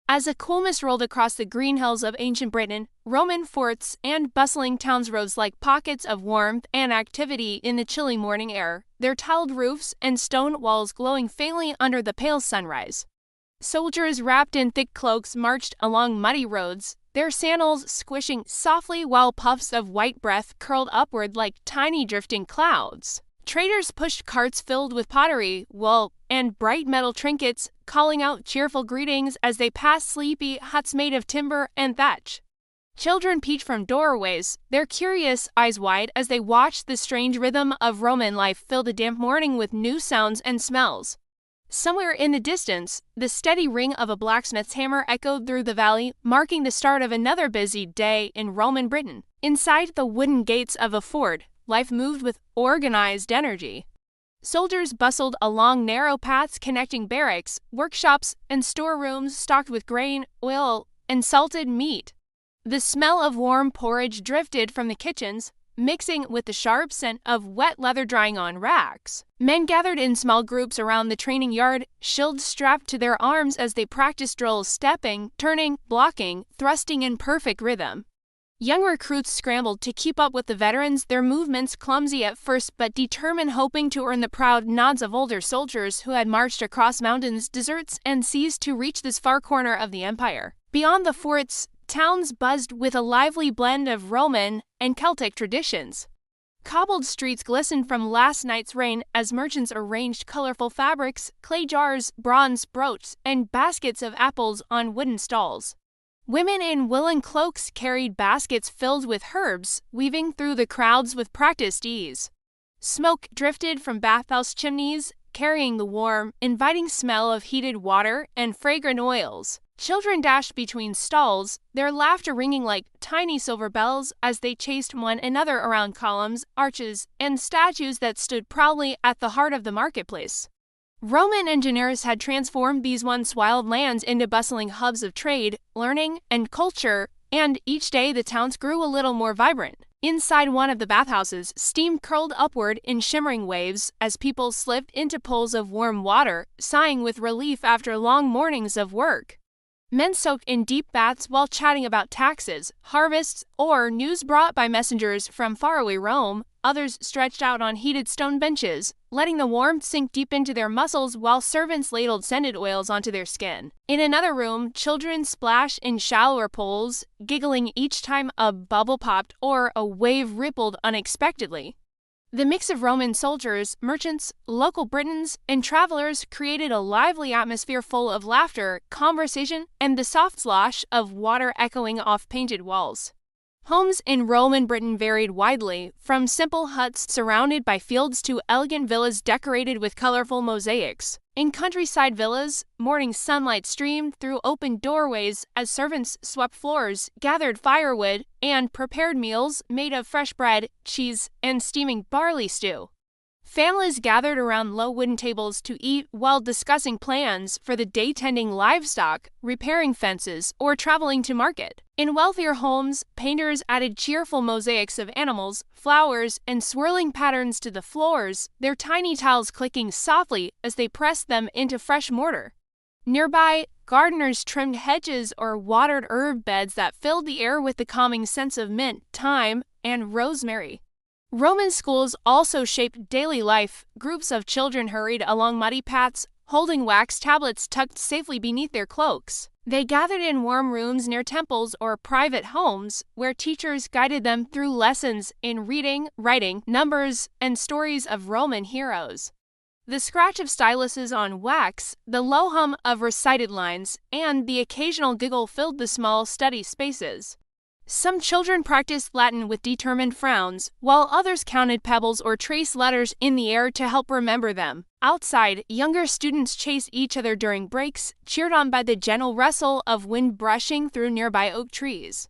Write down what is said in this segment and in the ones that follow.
As a cool mist rolled across the green hills of ancient Britain, Roman forts and bustling towns rose like pockets of warmth and activity in the chilly morning air, their tiled roofs and stone walls glowing faintly under the pale sunrise. Soldiers wrapped in thick cloaks marched along muddy roads, their sandals squishing softly while puffs of white breath curled upward like tiny drifting clouds. Traders pushed carts filled with pottery, wool, and bright metal trinkets, calling out cheerful greetings as they passed sleepy huts made of timber and thatch. Children peeked from doorways, their curious eyes wide as they watched the strange rhythm of Roman life fill the damp morning with new sounds and smells. Somewhere in the distance, the steady ring of a blacksmith's hammer echoed through the valley, marking the start of another busy day in Roman Britain. Inside the wooden gates of a fort, life moved with organized energy. Soldiers bustled along narrow paths connecting barracks, workshops, and storerooms stocked with grain, oil, and salted meat. The smell of warm porridge drifted from the kitchens, mixing with the sharp scent of wet leather drying on racks. Men gathered in small groups around the training yard, shields strapped to their arms as they practiced drills stepping, turning, blocking, thrusting in perfect rhythm. Young recruits scrambled to keep up with the veterans, their movements clumsy at first but determined, hoping to earn the proud nods of older soldiers who had marched across mountains, deserts, and seas to reach this far corner of the empire. Beyond the forts, towns buzzed with a lively blend of Roman and Celtic traditions. Cobbled streets glistened from last night's rain as merchants arranged colorful fabrics, clay jars, bronze brooches, and baskets of apples on wooden stalls. Women in woolen cloaks carried baskets filled with herbs, weaving through the crowds with practiced ease. Smoke drifted from bathhouse chimneys, carrying the warm, inviting smell of heated water and fragrant oils. Children dashed between stalls, their laughter ringing like tiny silver bells as they chased one another around columns, arches, and statues that stood proudly at the heart of the marketplace. Roman engineers had transformed these once wild lands into bustling hubs of trade, learning, and culture, and each day the towns grew a little more vibrant. Inside one of the bathhouses, steam curled upward in shimmering waves as people slipped into pools of warm water, sighing with relief after long mornings of work. Men soaked in deep baths while chatting about taxes, harvests, or news brought by messengers from faraway Rome. Others stretched out on heated stone benches, letting the warmth sink deep into their muscles while servants ladled scented oils onto their skin. In another room, children splashed in shallower pools, giggling each time a bubble popped or a wave rippled unexpectedly. The mix of Roman soldiers, merchants, local Britons, and travelers created a lively atmosphere full of laughter, conversation, and the soft slosh of water echoing off painted walls. Homes in Roman Britain varied widely, from simple huts surrounded by fields to elegant villas decorated with colorful mosaics. In countryside villas, morning sunlight streamed through open doorways as servants swept floors, gathered firewood, and prepared meals made of fresh bread, cheese, and steaming barley stew. Families gathered around low wooden tables to eat while discussing plans for the day, tending livestock, repairing fences, or traveling to market. In wealthier homes, painters added cheerful mosaics of animals, flowers, and swirling patterns to the floors, their tiny tiles clicking softly as they pressed them into fresh mortar. Nearby, gardeners trimmed hedges or watered herb beds that filled the air with the calming scents of mint, thyme, and rosemary. Roman schools also shaped daily life. Groups of children hurried along muddy paths, holding wax tablets tucked safely beneath their cloaks. They gathered in warm rooms near temples or private homes, where teachers guided them through lessons in reading, writing, numbers, and stories of Roman heroes. The scratch of styluses on wax, the low hum of recited lines, and the occasional giggle filled the small study spaces. Some children practiced Latin with determined frowns, while others counted pebbles or traced letters in the air to help remember them. Outside, younger students chased each other during breaks, cheered on by the gentle rustle of wind brushing through nearby oak trees.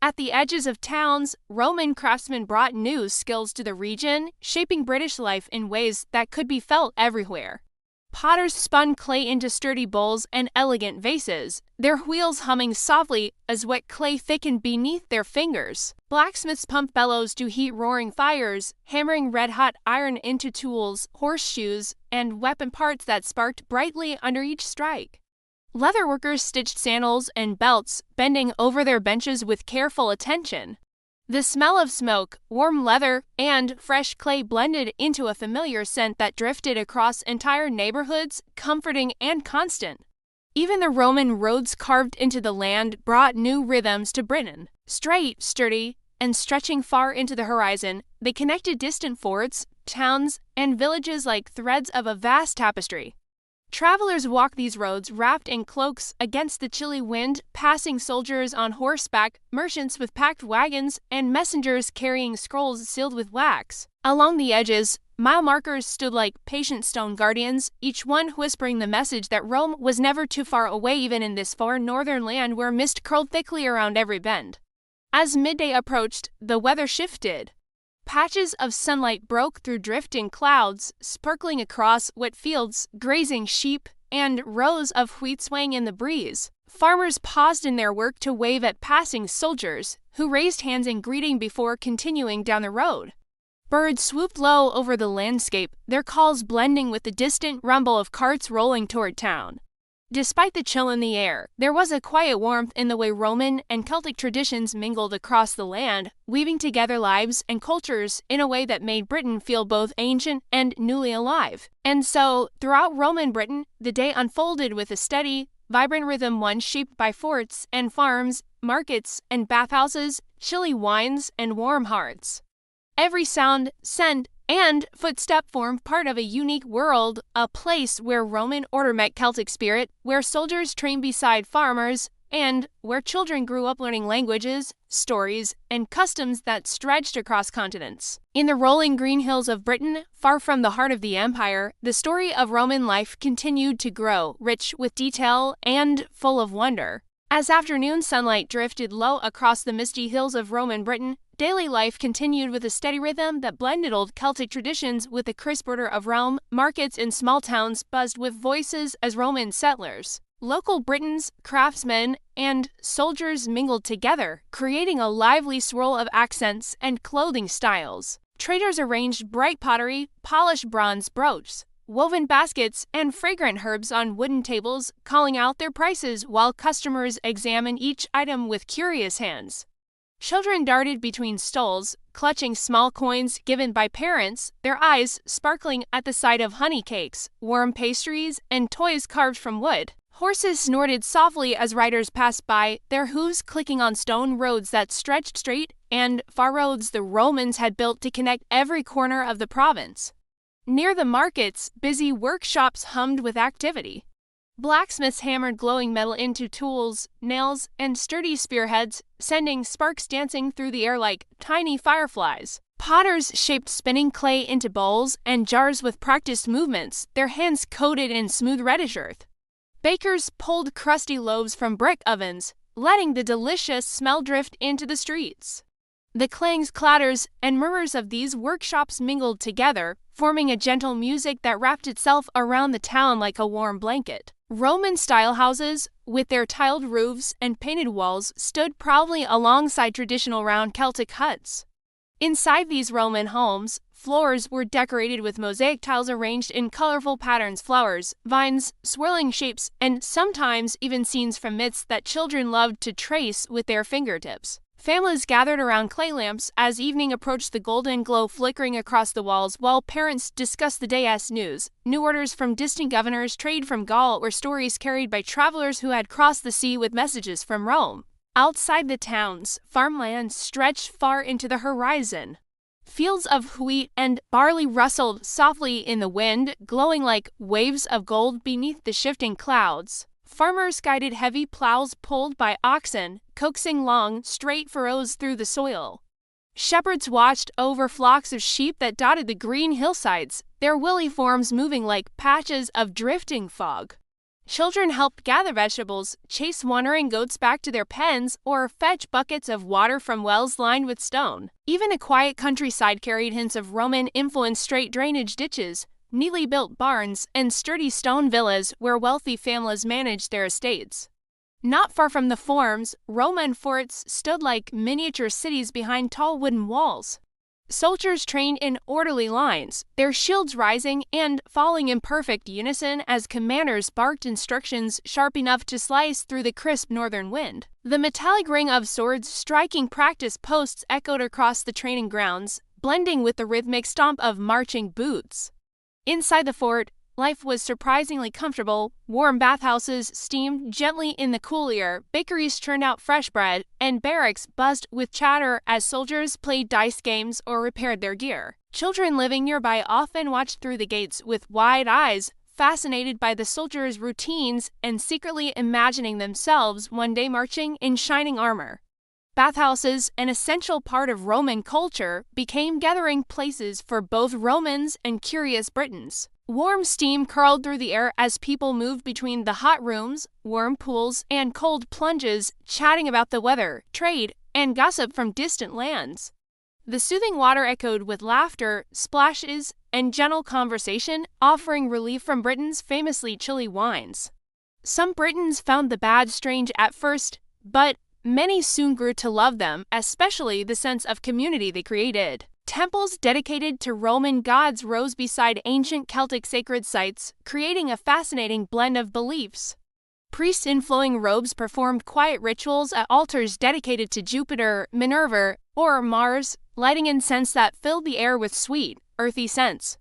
At the edges of towns, Roman craftsmen brought new skills to the region, shaping British life in ways that could be felt everywhere. Potters spun clay into sturdy bowls and elegant vases, their wheels humming softly as wet clay thickened beneath their fingers. Blacksmiths pumped bellows to heat roaring fires, hammering red-hot iron into tools, horseshoes, and weapon parts that sparked brightly under each strike. Leatherworkers stitched sandals and belts, bending over their benches with careful attention. The smell of smoke, warm leather, and fresh clay blended into a familiar scent that drifted across entire neighborhoods, comforting and constant. Even the Roman roads carved into the land brought new rhythms to Britain. Straight, sturdy, and stretching far into the horizon, they connected distant forts, towns, and villages like threads of a vast tapestry. Travelers walked these roads wrapped in cloaks against the chilly wind, passing soldiers on horseback, merchants with packed wagons, and messengers carrying scrolls sealed with wax. Along the edges, mile markers stood like patient stone guardians, each one whispering the message that Rome was never too far away even in this far northern land where mist curled thickly around every bend. As midday approached, the weather shifted. Patches of sunlight broke through drifting clouds, sparkling across wet fields, grazing sheep, and rows of wheat swaying in the breeze. Farmers paused in their work to wave at passing soldiers, who raised hands in greeting before continuing down the road. Birds swooped low over the landscape, their calls blending with the distant rumble of carts rolling toward town. Despite the chill in the air, there was a quiet warmth in the way Roman and Celtic traditions mingled across the land, weaving together lives and cultures in a way that made Britain feel both ancient and newly alive. And so, throughout Roman Britain, the day unfolded with a steady, vibrant rhythm, one shaped by forts and farms, markets and bathhouses, chilly wines and warm hearths. Every sound, scent, and footstep formed part of a unique world, a place where Roman order met Celtic spirit, where soldiers trained beside farmers, and where children grew up learning languages, stories, and customs that stretched across continents. In the rolling green hills of Britain, far from the heart of the empire, the story of Roman life continued to grow, rich with detail and full of wonder. As afternoon sunlight drifted low across the misty hills of Roman Britain, daily life continued with a steady rhythm that blended old Celtic traditions with the crisp order of Rome. Markets in small towns buzzed with voices as Roman settlers. Local Britons, craftsmen, and soldiers mingled together, creating a lively swirl of accents and clothing styles. Traders arranged bright pottery, polished bronze brooches, woven baskets, and fragrant herbs on wooden tables, calling out their prices while customers examined each item with curious hands. Children darted between stalls, clutching small coins given by parents, their eyes sparkling at the sight of honey cakes, warm pastries, and toys carved from wood. Horses snorted softly as riders passed by, their hooves clicking on stone roads that stretched straight and far roads the Romans had built to connect every corner of the province. Near the markets, busy workshops hummed with activity. Blacksmiths hammered glowing metal into tools, nails, and sturdy spearheads, sending sparks dancing through the air like tiny fireflies. Potters shaped spinning clay into bowls and jars with practiced movements, their hands coated in smooth reddish earth. Bakers pulled crusty loaves from brick ovens, letting the delicious smell drift into the streets. The clangs, clatters, and murmurs of these workshops mingled together, forming a gentle music that wrapped itself around the town like a warm blanket. Roman-style houses, with their tiled roofs and painted walls, stood proudly alongside traditional round Celtic huts. Inside these Roman homes, floors were decorated with mosaic tiles arranged in colorful patterns, flowers, vines, swirling shapes, and sometimes even scenes from myths that children loved to trace with their fingertips. Families gathered around clay lamps as evening approached, the golden glow flickering across the walls, while parents discussed the day's news. New orders from distant governors, trade from Gaul, or stories carried by travelers who had crossed the sea with messages from Rome. Outside the towns, farmland stretched far into the horizon. Fields of wheat and barley rustled softly in the wind, glowing like waves of gold beneath the shifting clouds. Farmers guided heavy plows pulled by oxen, coaxing long, straight furrows through the soil. Shepherds watched over flocks of sheep that dotted the green hillsides, their woolly forms moving like patches of drifting fog. Children helped gather vegetables, chase wandering goats back to their pens, or fetch buckets of water from wells lined with stone. Even a quiet countryside carried hints of Roman influence: straight drainage ditches, neatly built barns, and sturdy stone villas where wealthy families managed their estates. Not far from the forums, Roman forts stood like miniature cities behind tall wooden walls. Soldiers trained in orderly lines, their shields rising and falling in perfect unison as commanders barked instructions sharp enough to slice through the crisp northern wind. The metallic ring of swords striking practice posts echoed across the training grounds, blending with the rhythmic stomp of marching boots. Inside the fort, life was surprisingly comfortable. Warm bathhouses steamed gently in the cool air, bakeries churned out fresh bread, and barracks buzzed with chatter as soldiers played dice games or repaired their gear. Children living nearby often watched through the gates with wide eyes, fascinated by the soldiers' routines and secretly imagining themselves one day marching in shining armor. Bathhouses, an essential part of Roman culture, became gathering places for both Romans and curious Britons. Warm steam curled through the air as people moved between the hot rooms, warm pools, and cold plunges, chatting about the weather, trade, and gossip from distant lands. The soothing water echoed with laughter, splashes, and gentle conversation, offering relief from Britain's famously chilly wines. Some Britons found the baths strange at first, but many soon grew to love them, especially the sense of community they created. Temples dedicated to Roman gods rose beside ancient Celtic sacred sites, creating a fascinating blend of beliefs. Priests in flowing robes performed quiet rituals at altars dedicated to Jupiter, Minerva, or Mars, lighting incense that filled the air with sweet, earthy scents.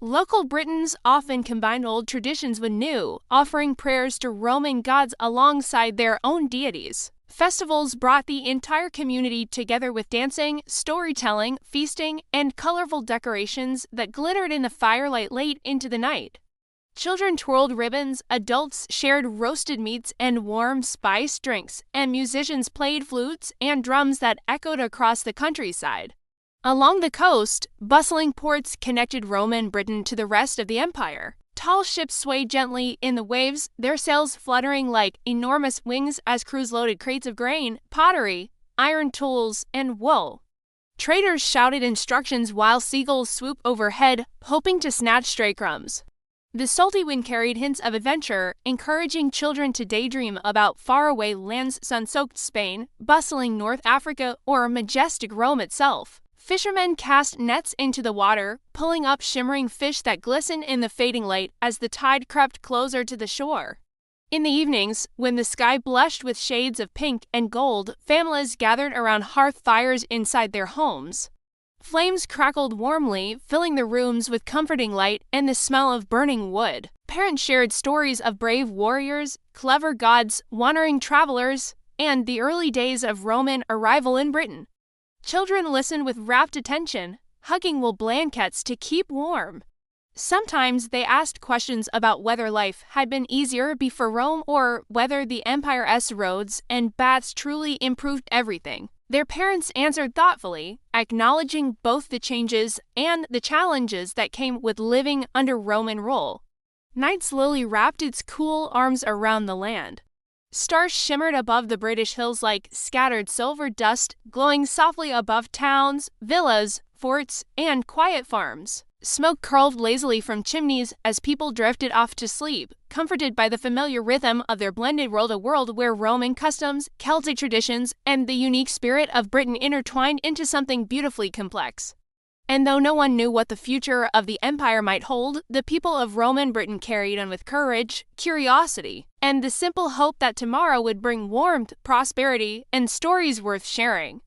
Local Britons often combined old traditions with new, offering prayers to Roman gods alongside their own deities. Festivals brought the entire community together with dancing, storytelling, feasting, and colorful decorations that glittered in the firelight late into the night. Children twirled ribbons, adults shared roasted meats and warm, spiced drinks, and musicians played flutes and drums that echoed across the countryside. Along the coast, bustling ports connected Roman Britain to the rest of the empire. Tall ships swayed gently in the waves, their sails fluttering like enormous wings as crews loaded crates of grain, pottery, iron tools, and wool. Traders shouted instructions while seagulls swooped overhead, hoping to snatch stray crumbs. The salty wind carried hints of adventure, encouraging children to daydream about faraway lands, sun-soaked Spain, bustling North Africa, or majestic Rome itself. Fishermen cast nets into the water, pulling up shimmering fish that glistened in the fading light as the tide crept closer to the shore. In the evenings, when the sky blushed with shades of pink and gold, families gathered around hearth fires inside their homes. Flames crackled warmly, filling the rooms with comforting light and the smell of burning wood. Parents shared stories of brave warriors, clever gods, wandering travelers, and the early days of Roman arrival in Britain. Children listened with rapt attention, hugging wool blankets to keep warm. Sometimes they asked questions about whether life had been easier before Rome or whether the empire's roads and baths truly improved everything. Their parents answered thoughtfully, acknowledging both the changes and the challenges that came with living under Roman rule. Night slowly wrapped its cool arms around the land. Stars shimmered above the British hills like scattered silver dust, glowing softly above towns, villas, forts, and quiet farms. Smoke curled lazily from chimneys as people drifted off to sleep, comforted by the familiar rhythm of their blended world, a world where Roman customs, Celtic traditions, and the unique spirit of Britain intertwined into something beautifully complex. And though no one knew what the future of the empire might hold, the people of Roman Britain carried on with courage, curiosity, and the simple hope that tomorrow would bring warmth, prosperity, and stories worth sharing.